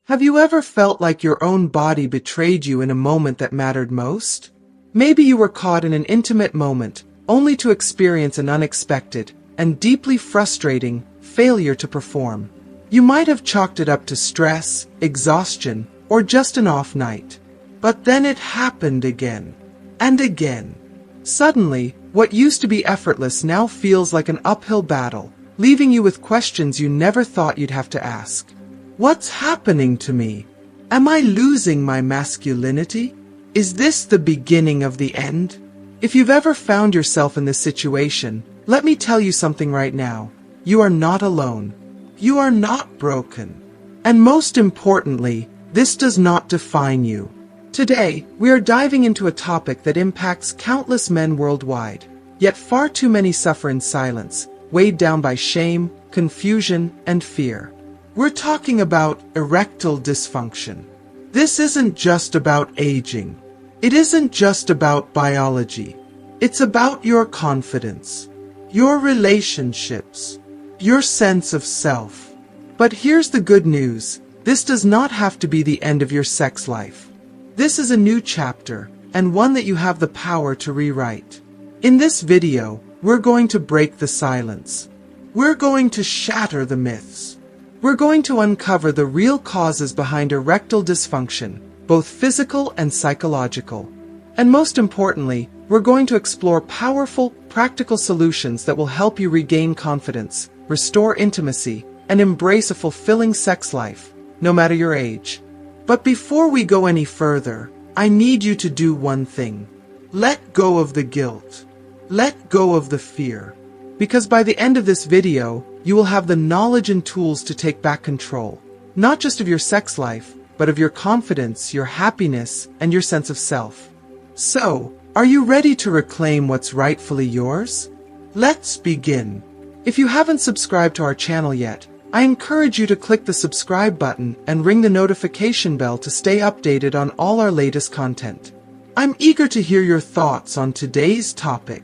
Have you ever felt like your own body betrayed you in a moment that mattered most? Maybe you were caught in an intimate moment, only to experience an unexpected and deeply frustrating failure to perform. You might have chalked it up to stress, exhaustion, or just an off night. But then it happened again. And again. Suddenly, what used to be effortless now feels like an uphill battle, leaving you with questions you never thought you'd have to ask. What's happening to me? Am I losing my masculinity? Is this the beginning of the end? If you've ever found yourself in this situation, let me tell you something right now. You are not alone. You are not broken. And most importantly, this does not define you. Today, we are diving into a topic that impacts countless men worldwide, yet far too many suffer in silence, weighed down by shame, confusion, and fear. We're talking about erectile dysfunction. This isn't just about aging. It isn't just about biology. It's about your confidence, your relationships, your sense of self. But here's the good news. This does not have to be the end of your sex life. This is a new chapter, and one that you have the power to rewrite. In this video, we're going to break the silence. We're going to shatter the myths. We're going to uncover the real causes behind erectile dysfunction, both physical and psychological. And most importantly, we're going to explore powerful, practical solutions that will help you regain confidence, restore intimacy, and embrace a fulfilling sex life, no matter your age. But before we go any further, I need you to do one thing. Let go of the guilt. Let go of the fear. Because by the end of this video, you will have the knowledge and tools to take back control, not just of your sex life, but of your confidence, your happiness, and your sense of self. So, are you ready to reclaim what's rightfully yours? Let's begin. If you haven't subscribed to our channel yet, I encourage you to click the subscribe button and ring the notification bell to stay updated on all our latest content. I'm eager to hear your thoughts on today's topic.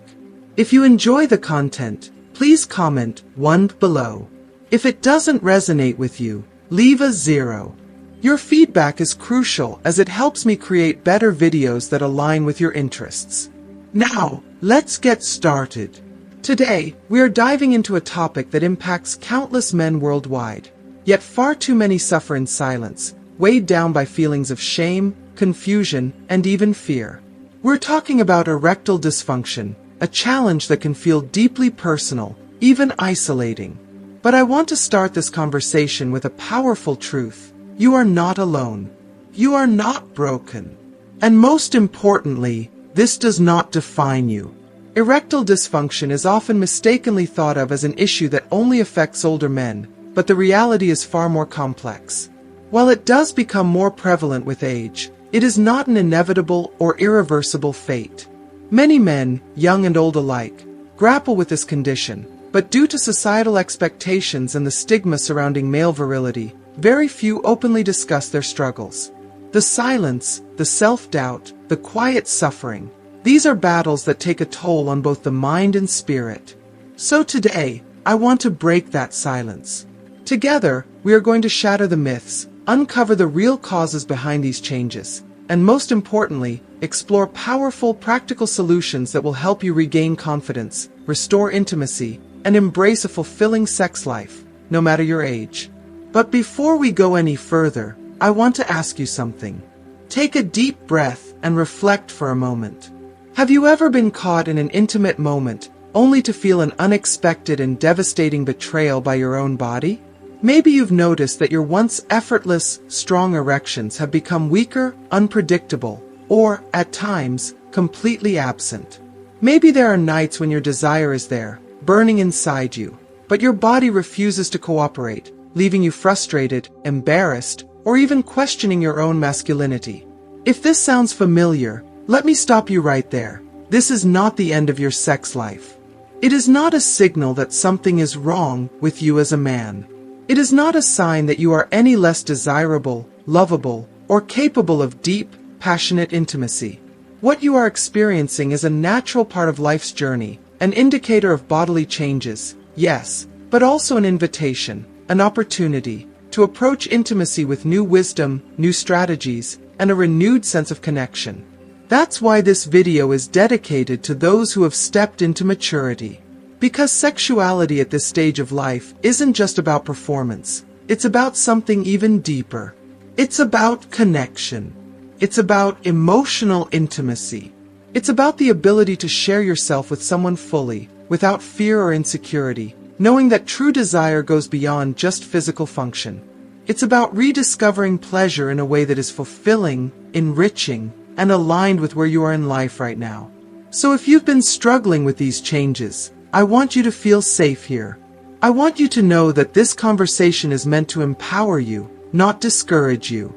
If you enjoy the content, please comment 1 below. If it doesn't resonate with you, leave a 0. Your feedback is crucial as it helps me create better videos that align with your interests. Now, let's get started. Today, we are diving into a topic that impacts countless men worldwide, yet far too many suffer in silence, weighed down by feelings of shame, confusion, and even fear. We're talking about erectile dysfunction, a challenge that can feel deeply personal, even isolating. But I want to start this conversation with a powerful truth. You are not alone. You are not broken. And most importantly, this does not define you. Erectile dysfunction is often mistakenly thought of as an issue that only affects older men, but the reality is far more complex. While it does become more prevalent with age, it is not an inevitable or irreversible fate. Many men, young and old alike, grapple with this condition, but due to societal expectations and the stigma surrounding male virility, very few openly discuss their struggles. The silence, the self-doubt, the quiet suffering, these are battles that take a toll on both the mind and spirit. So today, I want to break that silence. Together, we are going to shatter the myths, uncover the real causes behind these changes, and most importantly, explore powerful, practical solutions that will help you regain confidence, restore intimacy, and embrace a fulfilling sex life, no matter your age. But before we go any further, I want to ask you something. Take a deep breath and reflect for a moment. Have you ever been caught in an intimate moment, only to feel an unexpected and devastating betrayal by your own body? Maybe you've noticed that your once effortless, strong erections have become weaker, unpredictable, or, at times, completely absent. Maybe there are nights when your desire is there, burning inside you, but your body refuses to cooperate, leaving you frustrated, embarrassed, or even questioning your own masculinity. If this sounds familiar, let me stop you right there. This is not the end of your sex life. It is not a signal that something is wrong with you as a man. It is not a sign that you are any less desirable, lovable, or capable of deep, passionate intimacy. What you are experiencing is a natural part of life's journey, an indicator of bodily changes, yes, but also an invitation, an opportunity, to approach intimacy with new wisdom, new strategies, and a renewed sense of connection. That's why this video is dedicated to those who have stepped into maturity. Because sexuality at this stage of life isn't just about performance, it's about something even deeper. It's about connection. It's about emotional intimacy. It's about the ability to share yourself with someone fully, without fear or insecurity, knowing that true desire goes beyond just physical function. It's about rediscovering pleasure in a way that is fulfilling, enriching, and aligned with where you are in life right now. So if you've been struggling with these changes, I want you to feel safe here. I want you to know that this conversation is meant to empower you, not discourage you.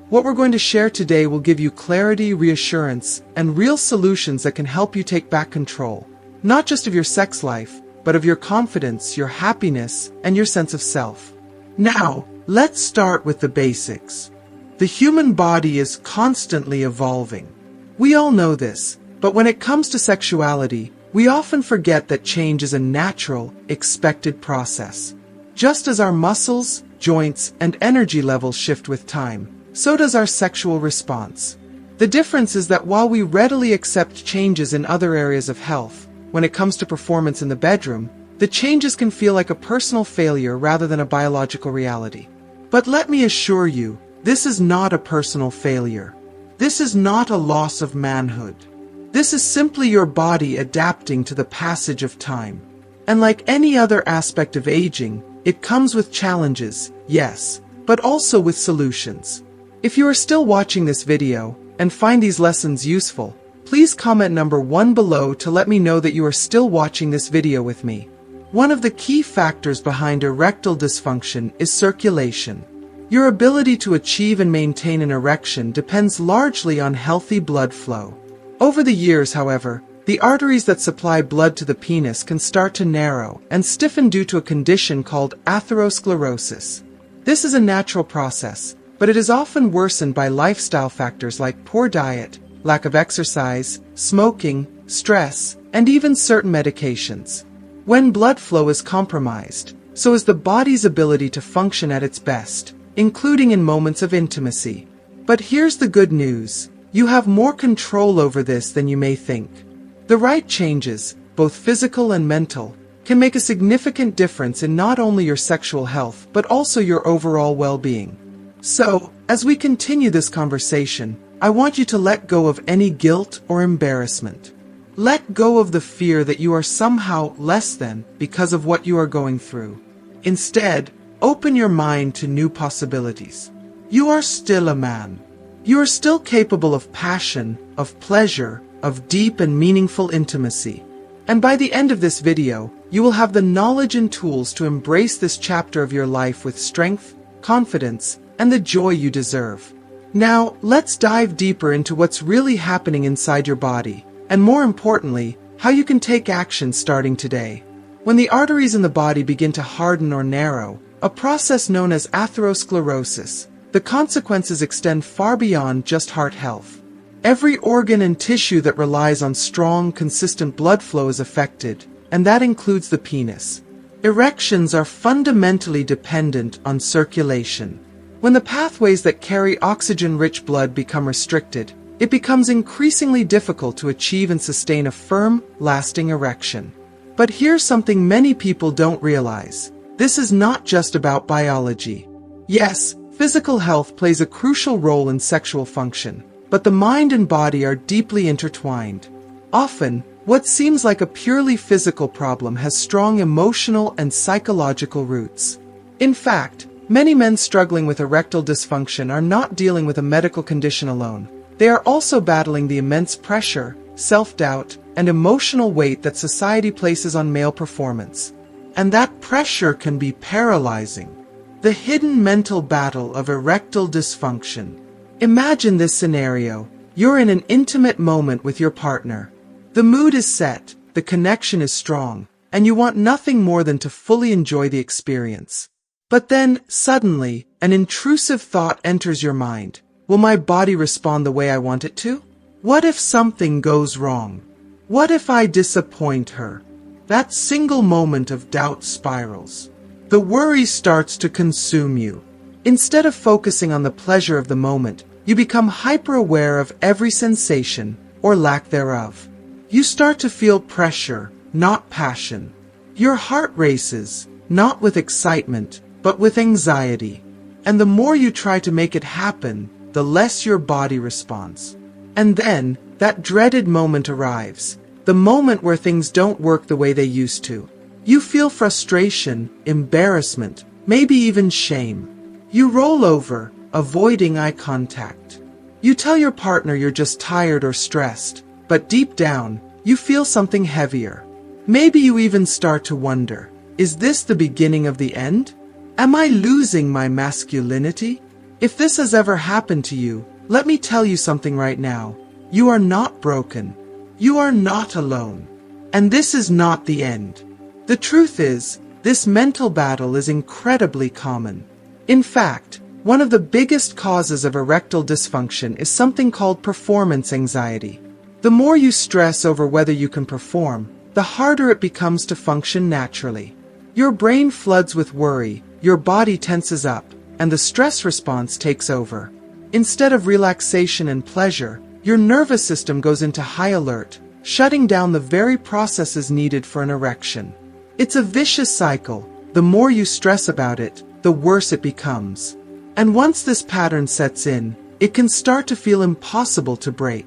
What we're going to share today will give you clarity, reassurance, and real solutions that can help you take back control, not just of your sex life, but of your confidence, your happiness, and your sense of self. Now, let's start with the basics. The human body is constantly evolving. We all know this, but when it comes to sexuality, we often forget that change is a natural, expected process. Just as our muscles, joints, and energy levels shift with time, so does our sexual response. The difference is that while we readily accept changes in other areas of health, when it comes to performance in the bedroom, the changes can feel like a personal failure rather than a biological reality. But let me assure you, this is not a personal failure. This is not a loss of manhood. This is simply your body adapting to the passage of time. And like any other aspect of aging, it comes with challenges, yes, but also with solutions. If you are still watching this video and find these lessons useful, please comment number 1 below to let me know that you are still watching this video with me. One of the key factors behind erectile dysfunction is circulation. Your ability to achieve and maintain an erection depends largely on healthy blood flow. Over the years, however, the arteries that supply blood to the penis can start to narrow and stiffen due to a condition called atherosclerosis. This is a natural process, but it is often worsened by lifestyle factors like poor diet, lack of exercise, smoking, stress, and even certain medications. When blood flow is compromised, so is the body's ability to function at its best, including in moments of intimacy. But here's the good news. You have more control over this than you may think. The right changes, both physical and mental, can make a significant difference in not only your sexual health but also your overall well-being. So, as we continue this conversation, I want you to let go of any guilt or embarrassment. Let go of the fear that you are somehow less than because of what you are going through. Instead, open your mind to new possibilities. You are still a man. You are still capable of passion, of pleasure, of deep and meaningful intimacy. And by the end of this video, you will have the knowledge and tools to embrace this chapter of your life with strength, confidence, and the joy you deserve. Now, let's dive deeper into what's really happening inside your body, and more importantly, how you can take action starting today. When the arteries in the body begin to harden or narrow, a process known as atherosclerosis, the consequences extend far beyond just heart health. Every organ and tissue that relies on strong, consistent blood flow is affected, and that includes the penis. Erections are fundamentally dependent on circulation. When the pathways that carry oxygen-rich blood become restricted, it becomes increasingly difficult to achieve and sustain a firm, lasting erection. But here's something many people don't realize. This is not just about biology. Yes, physical health plays a crucial role in sexual function, but the mind and body are deeply intertwined. Often, what seems like a purely physical problem has strong emotional and psychological roots. In fact, many men struggling with erectile dysfunction are not dealing with a medical condition alone. They are also battling the immense pressure, self-doubt, and emotional weight that society places on male performance. And that pressure can be paralyzing. The hidden mental battle of erectile dysfunction. Imagine this scenario. You're in an intimate moment with your partner. The mood is set, the connection is strong, and you want nothing more than to fully enjoy the experience. But then, suddenly, an intrusive thought enters your mind. Will my body respond the way I want it to? What if something goes wrong? What if I disappoint her? That single moment of doubt spirals. The worry starts to consume you. Instead of focusing on the pleasure of the moment, you become hyper-aware of every sensation, or lack thereof. You start to feel pressure, not passion. Your heart races, not with excitement, but with anxiety. And the more you try to make it happen, the less your body responds. And then, that dreaded moment arrives, the moment where things don't work the way they used to. You feel frustration, embarrassment, maybe even shame. You roll over, avoiding eye contact. You tell your partner you're just tired or stressed, but deep down, you feel something heavier. Maybe you even start to wonder, is this the beginning of the end? Am I losing my masculinity? If this has ever happened to you, let me tell you something right now. You are not broken. You are not alone. And this is not the end. The truth is, this mental battle is incredibly common. In fact, one of the biggest causes of erectile dysfunction is something called performance anxiety. The more you stress over whether you can perform, the harder it becomes to function naturally. Your brain floods with worry, your body tenses up, and the stress response takes over. Instead of relaxation and pleasure, your nervous system goes into high alert, shutting down the very processes needed for an erection. It's a vicious cycle. The more you stress about it, the worse it becomes. And once this pattern sets in, it can start to feel impossible to break.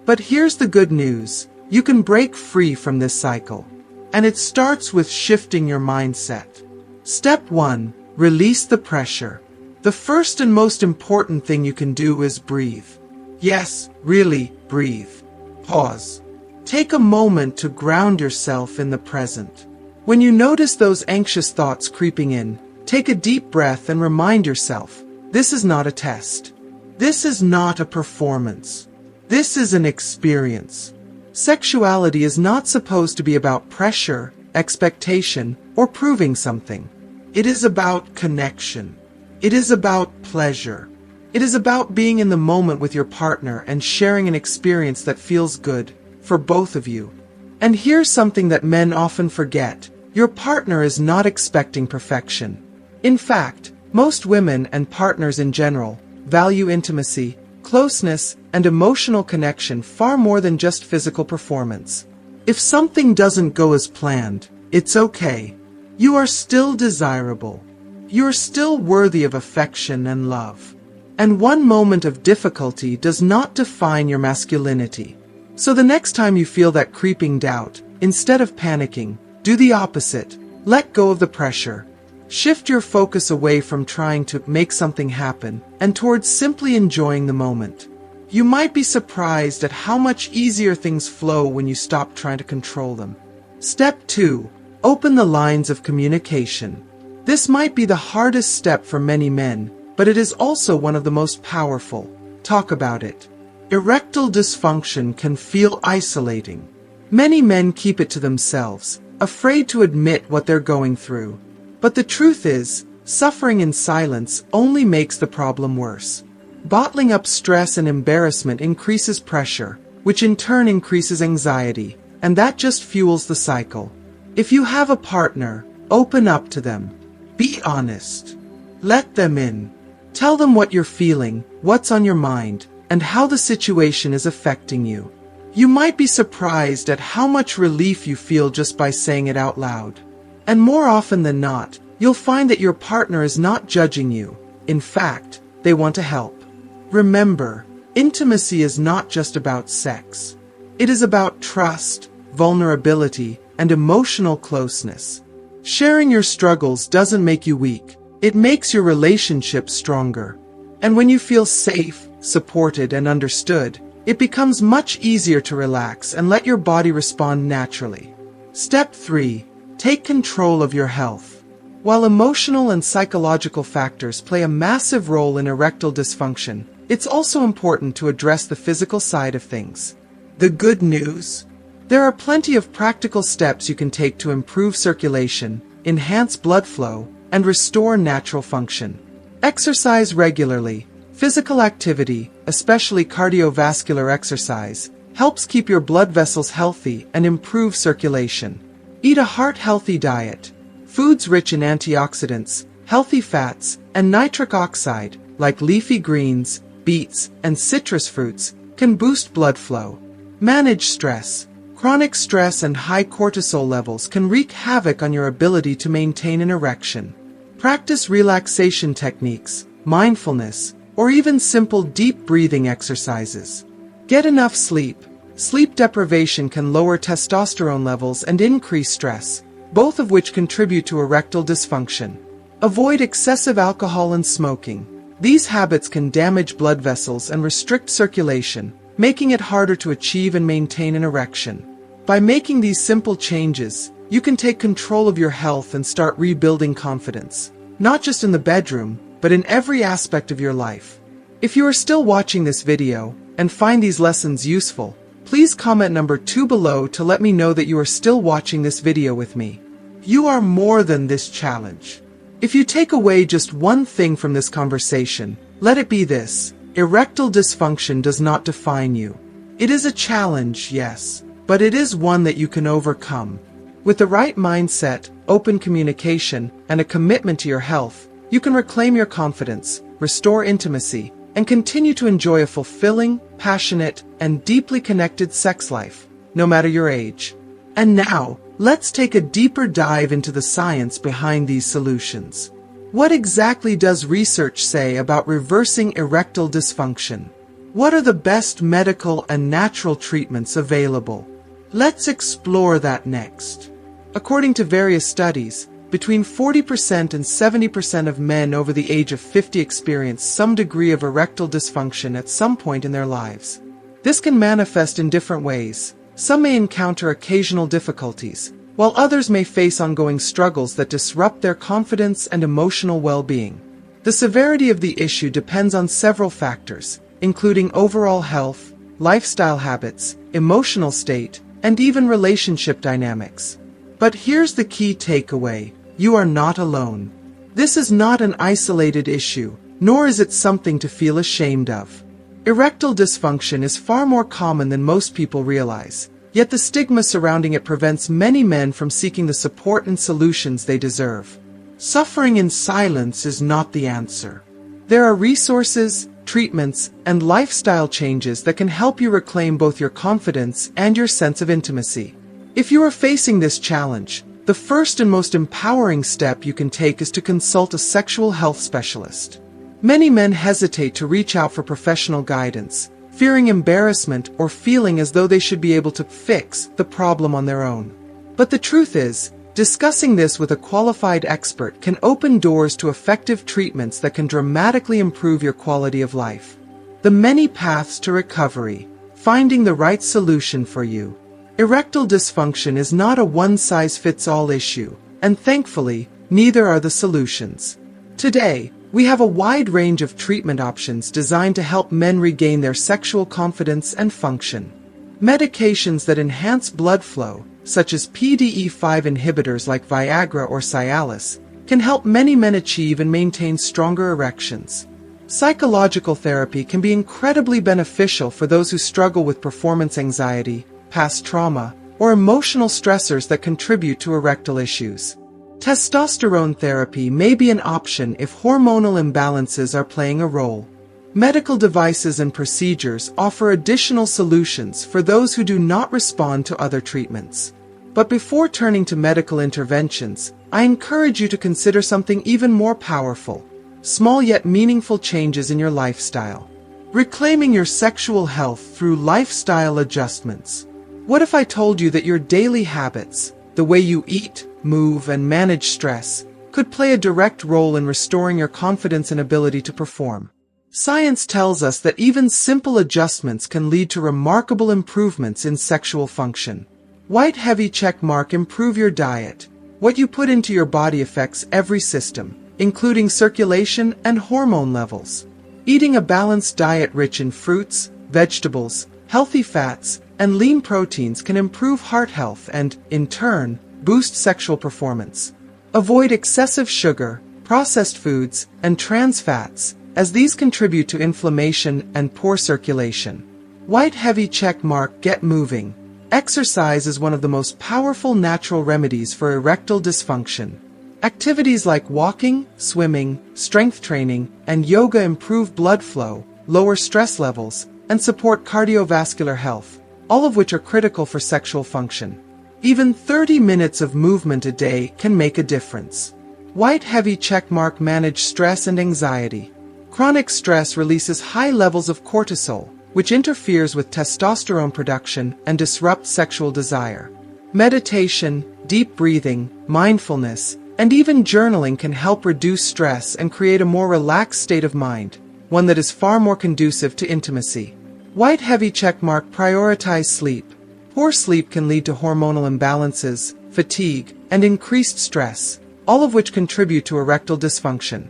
But here's the good news. You can break free from this cycle. And it starts with shifting your mindset. Step 1. Release the pressure. The first and most important thing you can do is breathe. Yes, really, breathe. Pause. Take a moment to ground yourself in the present. When you notice those anxious thoughts creeping in, take a deep breath and remind yourself, this is not a test. This is not a performance. This is an experience. Sexuality is not supposed to be about pressure, expectation, or proving something. It is about connection. It is about pleasure. It is about being in the moment with your partner and sharing an experience that feels good for both of you. And here's something that men often forget. Your partner is not expecting perfection. In fact, most women and partners in general value intimacy, closeness, and emotional connection far more than just physical performance. If something doesn't go as planned, it's okay. You are still desirable. You're still worthy of affection and love. And one moment of difficulty does not define your masculinity. So the next time you feel that creeping doubt, instead of panicking, do the opposite. Let go of the pressure. Shift your focus away from trying to make something happen and towards simply enjoying the moment. You might be surprised at how much easier things flow when you stop trying to control them. Step 2. Open the lines of communication. This might be the hardest step for many men, but it is also one of the most powerful. Talk about it. Erectile dysfunction can feel isolating. Many men keep it to themselves, afraid to admit what they're going through. But the truth is, suffering in silence only makes the problem worse. Bottling up stress and embarrassment increases pressure, which in turn increases anxiety, and that just fuels the cycle. If you have a partner, open up to them. Be honest. Let them in. Tell them what you're feeling, what's on your mind, and how the situation is affecting you. You might be surprised at how much relief you feel just by saying it out loud. And more often than not, you'll find that your partner is not judging you. In fact, they want to help. Remember, intimacy is not just about sex. It is about trust, vulnerability, and emotional closeness. Sharing your struggles doesn't make you weak. It makes your relationship stronger. And when you feel safe, supported, and understood, it becomes much easier to relax and let your body respond naturally. Step 3. Take control of your health. While emotional and psychological factors play a massive role in erectile dysfunction, it's also important to address the physical side of things. The good news? There are plenty of practical steps you can take to improve circulation, enhance blood flow, and restore natural function. Exercise regularly. Physical activity, especially cardiovascular exercise, helps keep your blood vessels healthy and improve circulation. Eat a heart-healthy diet. Foods rich in antioxidants, healthy fats, and nitric oxide, like leafy greens, beets, and citrus fruits, can boost blood flow. Manage stress. Chronic stress and high cortisol levels can wreak havoc on your ability to maintain an erection. Practice relaxation techniques, mindfulness, or even simple deep breathing exercises. Get enough sleep. Sleep deprivation can lower testosterone levels and increase stress, both of which contribute to erectile dysfunction. Avoid excessive alcohol and smoking. These habits can damage blood vessels and restrict circulation, making it harder to achieve and maintain an erection. By making these simple changes, you can take control of your health and start rebuilding confidence, not just in the bedroom, but in every aspect of your life. If you are still watching this video and find these lessons useful, please comment number 2 below to let me know that you are still watching this video with me. You are more than this challenge. If you take away just one thing from this conversation, let it be this: erectile dysfunction does not define you. It is a challenge, yes, but it is one that you can overcome. With the right mindset, open communication, and a commitment to your health, you can reclaim your confidence, restore intimacy, and continue to enjoy a fulfilling, passionate, and deeply connected sex life, no matter your age. And now, let's take a deeper dive into the science behind these solutions. What exactly does research say about reversing erectile dysfunction? What are the best medical and natural treatments available? Let's explore that next. According to various studies, between 40% and 70% of men over the age of 50 experience some degree of erectile dysfunction at some point in their lives. This can manifest in different ways. Some may encounter occasional difficulties, while others may face ongoing struggles that disrupt their confidence and emotional well-being. The severity of the issue depends on several factors, including overall health, lifestyle habits, emotional state, and even relationship dynamics. But here's the key takeaway: you are not alone. This is not an isolated issue, nor is it something to feel ashamed of. Erectile dysfunction is far more common than most people realize, yet the stigma surrounding it prevents many men from seeking the support and solutions they deserve. Suffering in silence is not the answer. There are resources, treatments, and lifestyle changes that can help you reclaim both your confidence and your sense of intimacy. If you are facing this challenge, the first and most empowering step you can take is to consult a sexual health specialist. Many men hesitate to reach out for professional guidance, fearing embarrassment or feeling as though they should be able to fix the problem on their own. But the truth is, discussing this with a qualified expert can open doors to effective treatments that can dramatically improve your quality of life. The many paths to recovery, finding the right solution for you. Erectile dysfunction is not a one-size-fits-all issue, and thankfully, neither are the solutions. Today, we have a wide range of treatment options designed to help men regain their sexual confidence and function. Medications that enhance blood flow, such as PDE5 inhibitors like Viagra or Cialis, can help many men achieve and maintain stronger erections. Psychological therapy can be incredibly beneficial for those who struggle with performance anxiety, past trauma, or emotional stressors that contribute to erectile issues. Testosterone therapy may be an option if hormonal imbalances are playing a role. Medical devices and procedures offer additional solutions for those who do not respond to other treatments. But before turning to medical interventions, I encourage you to consider something even more powerful: small yet meaningful changes in your lifestyle. Reclaiming your sexual health through lifestyle adjustments. What if I told you that your daily habits, the way you eat, move, and manage stress, could play a direct role in restoring your confidence and ability to perform? Science tells us that even simple adjustments can lead to remarkable improvements in sexual function. White heavy check mark: improve your diet. What you put into your body affects every system, including circulation and hormone levels. Eating a balanced diet rich in fruits, vegetables, healthy fats, and lean proteins can improve heart health and, in turn, boost sexual performance. Avoid excessive sugar, processed foods, and trans fats, as these contribute to inflammation and poor circulation. White heavy check mark: get moving. Exercise is one of the most powerful natural remedies for erectile dysfunction. Activities like walking, swimming, strength training, and yoga improve blood flow, lower stress levels, and support cardiovascular health, all of which are critical for sexual function. Even 30 minutes of movement a day can make a difference. White heavy checkmark. Manage stress and anxiety. Chronic stress releases high levels of cortisol, which interferes with testosterone production and disrupts sexual desire. Meditation, deep breathing, mindfulness, and even journaling can help reduce stress and create a more relaxed state of mind, one that is far more conducive to intimacy. White heavy checkmark. Prioritize sleep. Poor sleep can lead to hormonal imbalances, fatigue, and increased stress, all of which contribute to erectile dysfunction.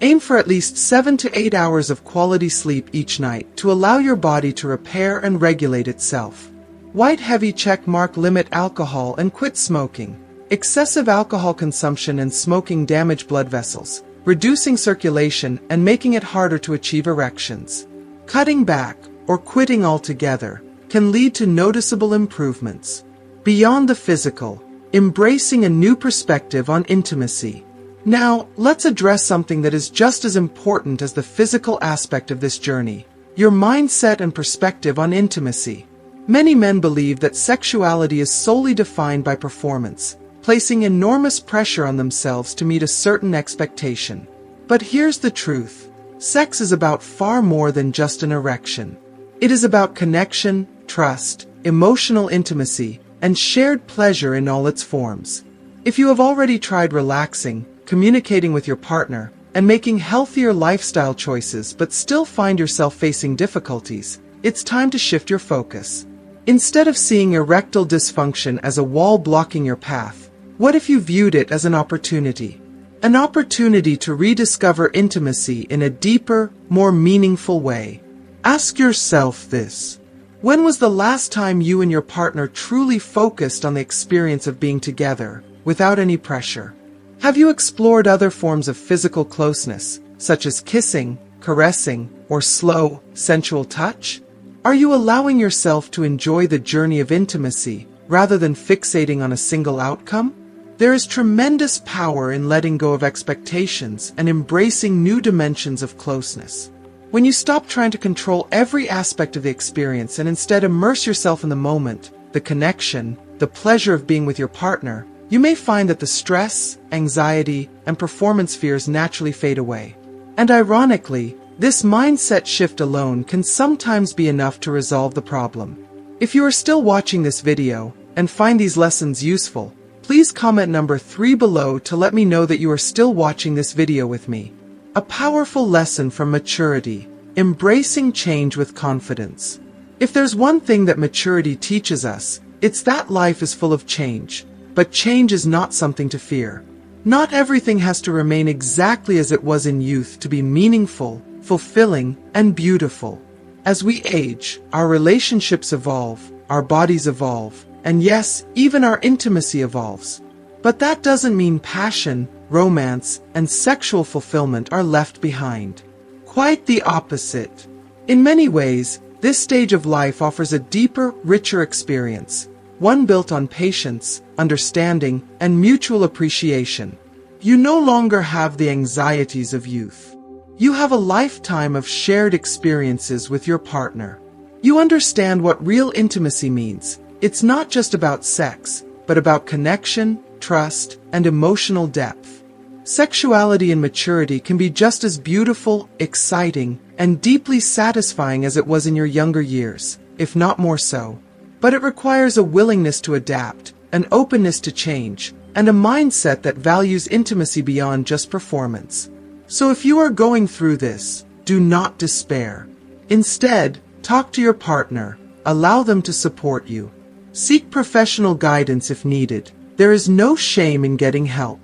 Aim for at least 7 to 8 hours of quality sleep each night to allow your body to repair and regulate itself. White heavy checkmark. Limit alcohol and quit smoking. Excessive alcohol consumption and smoking damage blood vessels, reducing circulation and making it harder to achieve erections. Cutting back, or quitting altogether, can lead to noticeable improvements. Beyond the physical, embracing a new perspective on intimacy. Now, let's address something that is just as important as the physical aspect of this journey: your mindset and perspective on intimacy. Many men believe that sexuality is solely defined by performance, placing enormous pressure on themselves to meet a certain expectation. But here's the truth: sex is about far more than just an erection. It is about connection, trust, emotional intimacy, and shared pleasure in all its forms. If you have already tried relaxing, communicating with your partner, and making healthier lifestyle choices but still find yourself facing difficulties, it's time to shift your focus. Instead of seeing erectile dysfunction as a wall blocking your path, what if you viewed it as an opportunity? An opportunity to rediscover intimacy in a deeper, more meaningful way. Ask yourself this: when was the last time you and your partner truly focused on the experience of being together, without any pressure? Have you explored other forms of physical closeness, such as kissing, caressing, or slow, sensual touch? Are you allowing yourself to enjoy the journey of intimacy, rather than fixating on a single outcome? There is tremendous power in letting go of expectations and embracing new dimensions of closeness. When you stop trying to control every aspect of the experience and instead immerse yourself in the moment, the connection, the pleasure of being with your partner, you may find that the stress, anxiety, and performance fears naturally fade away. And ironically, this mindset shift alone can sometimes be enough to resolve the problem. If you are still watching this video and find these lessons useful, please comment number 3 below to let me know that you are still watching this video with me. A powerful lesson from maturity: embracing change with confidence. If there's one thing that maturity teaches us, it's that life is full of change. But change is not something to fear. Not everything has to remain exactly as it was in youth to be meaningful, fulfilling, and beautiful. As we age, our relationships evolve, our bodies evolve, and yes, even our intimacy evolves. But that doesn't mean passion, romance, and sexual fulfillment are left behind. Quite the opposite. In many ways, this stage of life offers a deeper, richer experience, one built on patience, understanding, and mutual appreciation. You no longer have the anxieties of youth. You have a lifetime of shared experiences with your partner. You understand what real intimacy means. It's not just about sex, but about connection, trust, and emotional depth. Sexuality and maturity can be just as beautiful, exciting, and deeply satisfying as it was in your younger years, if not more so. But it requires a willingness to adapt, an openness to change, and a mindset that values intimacy beyond just performance. So if you are going through this, do not despair. Instead, talk to your partner, allow them to support you. Seek professional guidance if needed. There is no shame in getting help.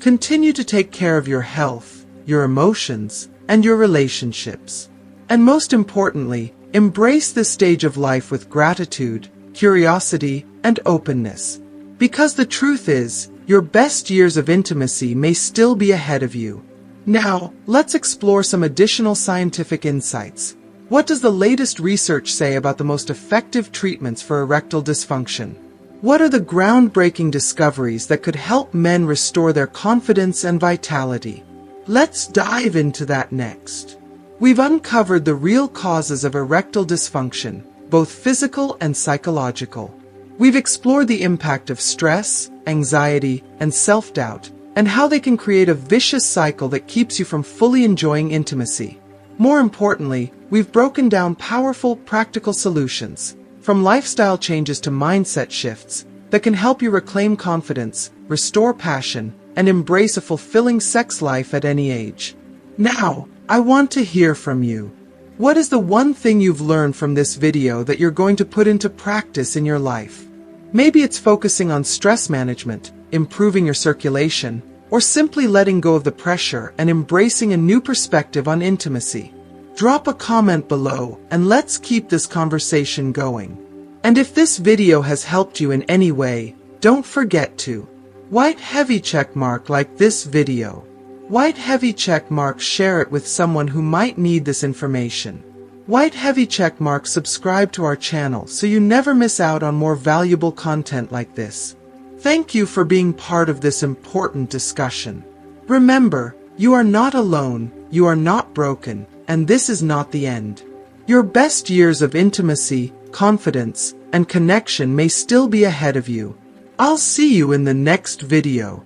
Continue to take care of your health, your emotions, and your relationships. And most importantly, embrace this stage of life with gratitude, curiosity, and openness. Because the truth is, your best years of intimacy may still be ahead of you. Now, let's explore some additional scientific insights. What does the latest research say about the most effective treatments for erectile dysfunction? What are the groundbreaking discoveries that could help men restore their confidence and vitality? Let's dive into that next. We've uncovered the real causes of erectile dysfunction, both physical and psychological. We've explored the impact of stress, anxiety, and self-doubt, and how they can create a vicious cycle that keeps you from fully enjoying intimacy. More importantly, we've broken down powerful, practical solutions, from lifestyle changes to mindset shifts, that can help you reclaim confidence, restore passion, and embrace a fulfilling sex life at any age. Now, I want to hear from you. What is the one thing you've learned from this video that you're going to put into practice in your life? Maybe it's focusing on stress management, improving your circulation, or simply letting go of the pressure and embracing a new perspective on intimacy. Drop a comment below and let's keep this conversation going. And if this video has helped you in any way, don't forget to white heavy checkmark like this video. White heavy checkmark share it with someone who might need this information. White heavy checkmark subscribe to our channel so you never miss out on more valuable content like this. Thank you for being part of this important discussion. Remember, you are not alone, you are not broken, and this is not the end. Your best years of intimacy, confidence, and connection may still be ahead of you. I'll see you in the next video.